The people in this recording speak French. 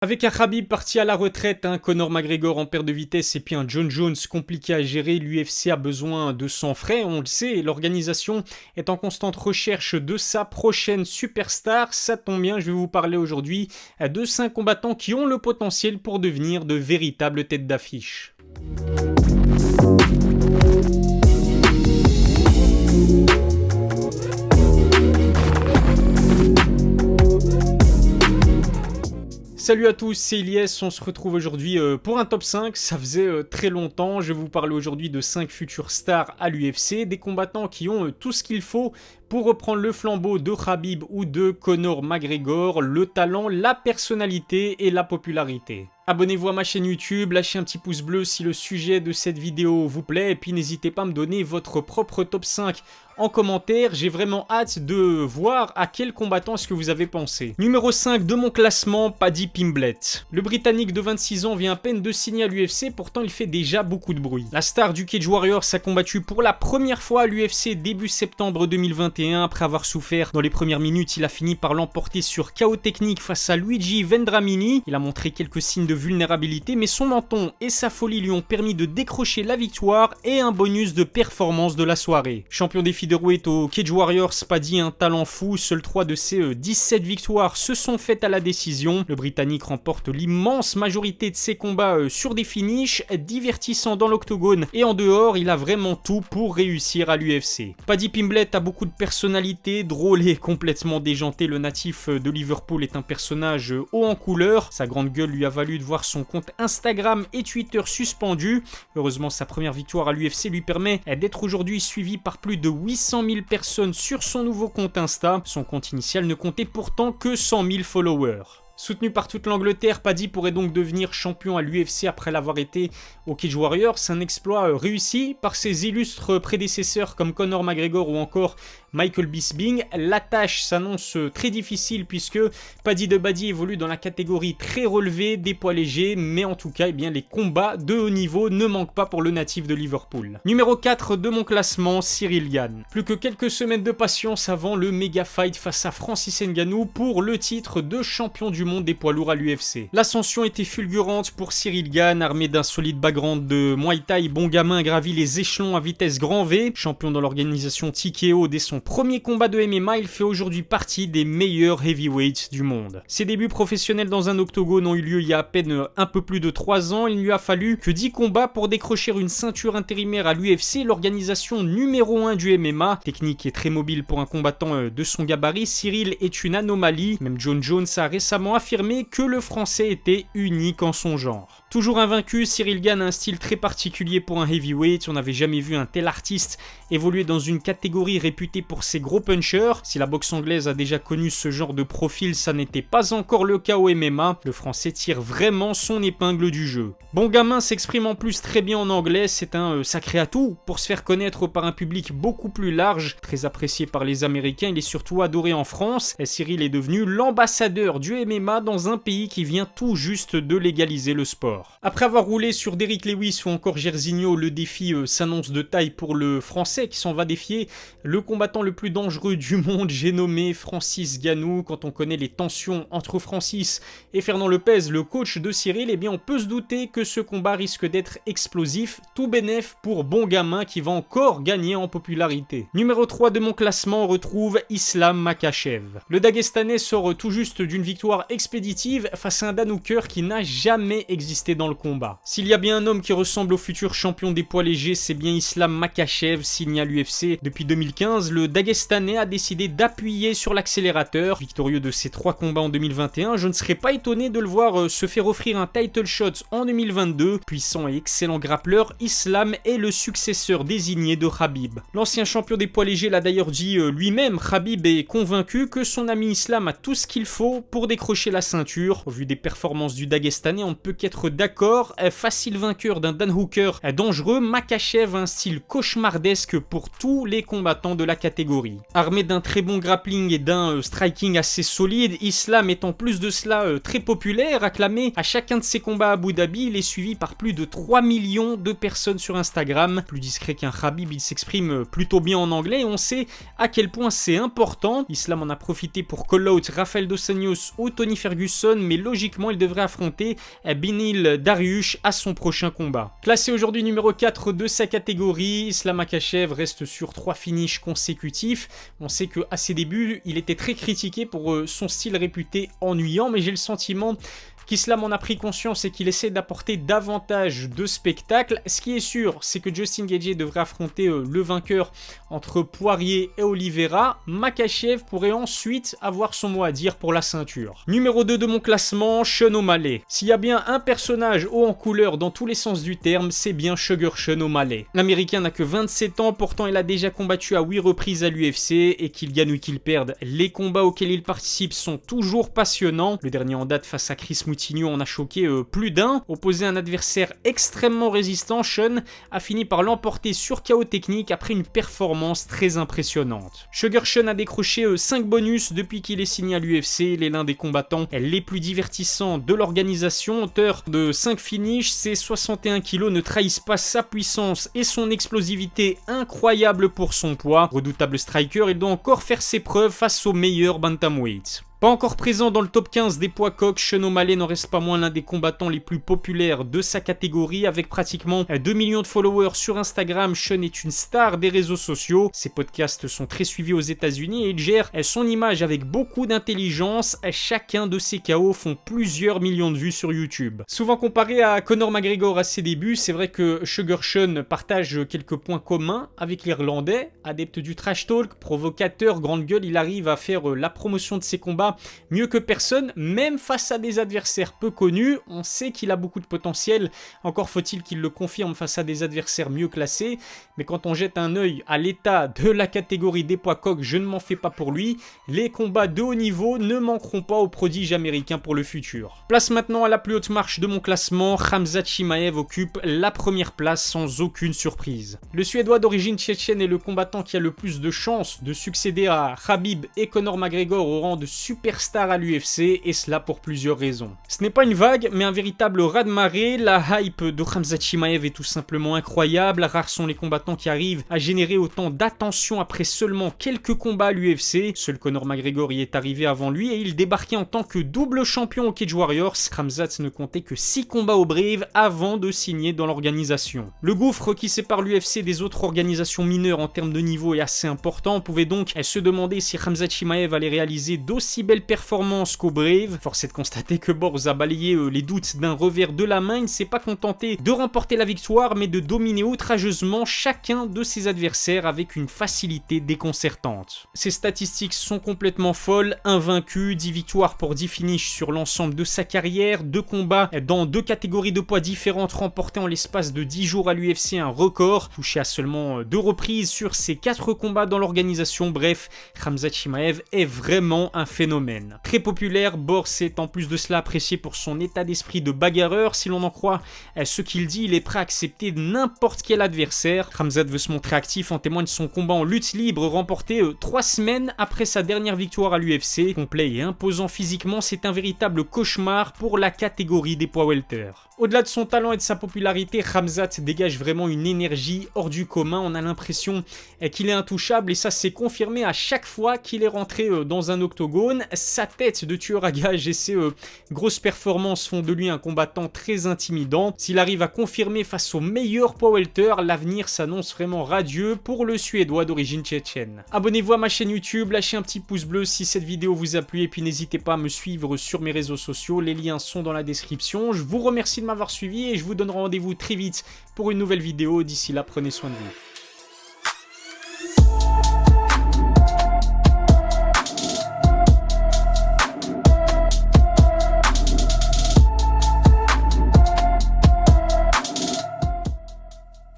Avec un Khabib parti à la retraite, un Conor McGregor en perte de vitesse et puis un Jon Jones compliqué à gérer, l'UFC a besoin de sang frais, on le sait, et l'organisation est en constante recherche de sa prochaine superstar. Ça tombe bien, je vais vous parler aujourd'hui de 5 combattants qui ont le potentiel pour devenir de véritables têtes d'affiche. Salut à tous, c'est Ilyes, on se retrouve aujourd'hui pour un top 5, ça faisait très longtemps, je vais vous parler aujourd'hui de 5 futures stars à l'UFC, des combattants qui ont tout ce qu'il faut pour reprendre le flambeau de Khabib ou de Conor McGregor, le talent, la personnalité et la popularité. Abonnez-vous à ma chaîne YouTube, lâchez un petit pouce bleu si le sujet de cette vidéo vous plaît et puis n'hésitez pas à me donner votre propre top 5 en commentaire, j'ai vraiment hâte de voir à quel combattant est-ce que vous avez pensé. Numéro 5 de mon classement, Paddy Pimblett. Le Britannique de 26 ans vient à peine de signer à l'UFC, pourtant il fait déjà beaucoup de bruit. La star du Cage Warriors a combattu pour la première fois à l'UFC début septembre 2021. Après avoir souffert dans les premières minutes, il a fini par l'emporter sur KO technique face à Luigi Vendramini. Il a montré quelques signes de vulnérabilité, mais son menton et sa folie lui ont permis de décrocher la victoire et un bonus de performance de la soirée. Champion des featherweight au Cage Warriors, Paddy un talent fou, seuls 3 de ses 17 victoires se sont faites à la décision. Le Britannique remporte l'immense majorité de ses combats sur des finishes, divertissants dans l'octogone et en dehors, il a vraiment tout pour réussir à l'UFC. Paddy Pimblett a beaucoup de personnalité, drôle et complètement déjanté, le natif de Liverpool est un personnage haut en couleur, sa grande gueule lui a valu de voir son compte Instagram et Twitter suspendu. Heureusement, sa première victoire à l'UFC lui permet d'être aujourd'hui suivi par plus de 800 000 personnes sur son nouveau compte Insta. Son compte initial ne comptait pourtant que 100 000 followers. Soutenu par toute l'Angleterre, Paddy pourrait donc devenir champion à l'UFC après l'avoir été au Cage Warriors. Un exploit réussi par ses illustres prédécesseurs comme Conor McGregor ou encore Michael Bisping. La tâche s'annonce très difficile puisque Paddy the Baddy évolue dans la catégorie très relevée des poids légers, mais en tout cas, les combats de haut niveau ne manquent pas pour le natif de Liverpool. Numéro 4 de mon classement, Ciryl Gane. Plus que quelques semaines de patience avant le méga fight face à Francis Ngannou pour le titre de champion du monde des poids lourds à l'UFC. L'ascension était fulgurante pour Ciryl Gane, armé d'un solide background de Muay Thai, bon gamin gravi les échelons à vitesse grand V. Champion dans l'organisation TKO dès son premier combat de MMA, il fait aujourd'hui partie des meilleurs heavyweights du monde. Ses débuts professionnels dans un octogone ont eu lieu il y a à peine un peu plus de 3 ans. Il lui a fallu que 10 combats pour décrocher une ceinture intérimaire à l'UFC, l'organisation numéro 1 du MMA. Technique et très mobile pour un combattant de son gabarit, Ciryl est une anomalie. Même Jon Jones a récemment affirmé que le français était unique en son genre. Toujours invaincu, Ciryl Gane a un style très particulier pour un heavyweight. On n'avait jamais vu un tel artiste évoluer dans une catégorie réputée pour ses gros punchers. Si la boxe anglaise a déjà connu ce genre de profil, ça n'était pas encore le cas au MMA. Le français tire vraiment son épingle du jeu. Bon gamin s'exprime en plus très bien en anglais, c'est un sacré atout pour se faire connaître par un public beaucoup plus large. Très apprécié par les Américains, il est surtout adoré en France. Ciryl est devenu l'ambassadeur du MMA dans un pays qui vient tout juste de légaliser le sport. Après avoir roulé sur Derrick Lewis ou encore Jairzinho, le défi s'annonce de taille pour le français qui s'en va défier le combattant le plus dangereux du monde, j'ai nommé Francis Ngannou. Quand on connaît les tensions entre Francis et Fernand Lopez, le coach de Ciryl, on peut se douter que ce combat risque d'être explosif, tout bénef pour bon gamin qui va encore gagner en popularité. Numéro 3 de mon classement, on retrouve Islam Makhachev. Le Dagestanais sort tout juste d'une victoire expéditive face à un Dan Hooker qui n'a jamais existé dans le combat. S'il y a bien un homme qui ressemble au futur champion des poids légers, c'est bien Islam Makhachev. Signé à l'UFC depuis 2015, le Dagestanais a décidé d'appuyer sur l'accélérateur. Victorieux de ses 3 combats en 2021, je ne serais pas étonné de le voir se faire offrir un title shot en 2022. Puissant et excellent grappleur, Islam est le successeur désigné de Khabib. L'ancien champion des poids légers l'a d'ailleurs dit lui-même, Khabib est convaincu que son ami Islam a tout ce qu'il faut pour décrocher la ceinture. Au vu des performances du Dagestanais, on ne peut qu'être d'accord, facile vainqueur d'un Dan Hooker dangereux, Makhachev a un style cauchemardesque pour tous les combattants de la catégorie. Armé d'un très bon grappling et d'un striking assez solide, Islam est en plus de cela très populaire, acclamé à chacun de ses combats à Abu Dhabi. Il est suivi par plus de 3 millions de personnes sur Instagram. Plus discret qu'un Khabib, il s'exprime plutôt bien en anglais et on sait à quel point c'est important. Islam en a profité pour call out Rafael Dos Anjos ou Tony Tony Ferguson, mais logiquement il devrait affronter Beneil Dariush à son prochain combat. Classé aujourd'hui numéro 4 de sa catégorie, Islam Makhachev reste sur 3 finishes consécutifs. On sait qu'à ses débuts, il était très critiqué pour son style réputé ennuyant, mais j'ai le sentiment qu'Islam en a pris conscience et qu'il essaie d'apporter davantage de spectacle. Ce qui est sûr, c'est que Justin Gaethje devrait affronter le vainqueur entre Poirier et Oliveira. Makhachev pourrait ensuite avoir son mot à dire pour la ceinture. Numéro 2 de mon classement, Sean O'Malley. S'il y a bien un personnage haut en couleur dans tous les sens du terme, c'est bien Sugar Sean O'Malley. L'Américain n'a que 27 ans, pourtant il a déjà combattu à 8 reprises à l'UFC, et qu'il gagne ou qu'il perde, les combats auxquels il participe sont toujours passionnants. Le dernier en date face à Chris Moutinho en a choqué plus d'un. Opposé à un adversaire extrêmement résistant, Sean a fini par l'emporter sur KO technique après une performance très impressionnante. Sugar Sean a décroché 5 bonus depuis qu'il est signé à l'UFC. Il est l'un des combattants les plus divertissants de l'organisation. Auteur de 5 finishes, ses 61 kilos ne trahissent pas sa puissance et son explosivité incroyable pour son poids. Redoutable striker, il doit encore faire ses preuves face aux meilleurs bantamweights. Pas encore présent dans le top 15 des poids coqs, Sean O'Malley n'en reste pas moins l'un des combattants les plus populaires de sa catégorie. Avec pratiquement 2 millions de followers sur Instagram, Sean est une star des réseaux sociaux. Ses podcasts sont très suivis aux États-Unis et il gère son image avec beaucoup d'intelligence. Chacun de ses KO font plusieurs millions de vues sur YouTube. Souvent comparé à Conor McGregor à ses débuts, c'est vrai que Sugar Sean partage quelques points communs avec l'Irlandais. Adepte du trash talk, provocateur, grande gueule, il arrive à faire la promotion de ses combats mieux que personne, même face à des adversaires peu connus. On sait qu'il a beaucoup de potentiel, encore faut-il qu'il le confirme face à des adversaires mieux classés, mais quand on jette un œil à l'état de la catégorie des poids coqs, je ne m'en fais pas pour lui. Les combats de haut niveau ne manqueront pas au prodige américain pour le futur. Place maintenant à la plus haute marche de mon classement, Khamzat Chimaev occupe la première place sans aucune surprise. Le Suédois d'origine tchétchène est le combattant qui a le plus de chances de succéder à Khabib et Conor McGregor au rang de superstar à l'UFC, et cela pour plusieurs raisons. Ce n'est pas une vague, mais un véritable raz-de-marée. La hype de Khamzat Chimaev est tout simplement incroyable. Rares sont les combattants qui arrivent à générer autant d'attention après seulement quelques combats à l'UFC. Seul Conor McGregor y est arrivé avant lui et il débarquait en tant que double champion au Cage Warriors. Khamzat ne comptait que 6 combats au Brave avant de signer dans l'organisation. Le gouffre qui sépare l'UFC des autres organisations mineures en termes de niveau est assez important. On pouvait donc se demander si Khamzat Chimaev allait réaliser d'aussi belle performance qu'au Brave. Force est de constater que Borz a balayé les doutes d'un revers de la main. Il ne s'est pas contenté de remporter la victoire, mais de dominer outrageusement chacun de ses adversaires avec une facilité déconcertante. Ses statistiques sont complètement folles. Invaincu, 10 victoires pour 10 finishes sur l'ensemble de sa carrière, 2 combats dans 2 catégories de poids différentes remportés en l'espace de 10 jours à l'UFC, un record, touché à seulement 2 reprises sur ses 4 combats dans l'organisation. Bref, Khamzat Chimaev est vraiment un phénomène. Très populaire, Borz est en plus de cela apprécié pour son état d'esprit de bagarreur. Si l'on en croit ce qu'il dit, il est prêt à accepter n'importe quel adversaire. Khamzat veut se montrer actif, en témoigne son combat en lutte libre remporté 3 semaines après sa dernière victoire à l'UFC. Complet et imposant physiquement, c'est un véritable cauchemar pour la catégorie des poids welter. Au-delà de son talent et de sa popularité, Khamzat dégage vraiment une énergie hors du commun. On a l'impression qu'il est intouchable et ça s'est confirmé à chaque fois qu'il est rentré dans un octogone. Sa tête de tueur à gages et ses grosses performances font de lui un combattant très intimidant. S'il arrive à confirmer face aux meilleurs poids welter, l'avenir s'annonce vraiment radieux pour le Suédois d'origine tchétchène. Abonnez-vous à ma chaîne YouTube, lâchez un petit pouce bleu si cette vidéo vous a plu et puis n'hésitez pas à me suivre sur mes réseaux sociaux, les liens sont dans la description. Je vous remercie de m'avoir suivi et je vous donne rendez-vous très vite pour une nouvelle vidéo. D'ici là, prenez soin de vous.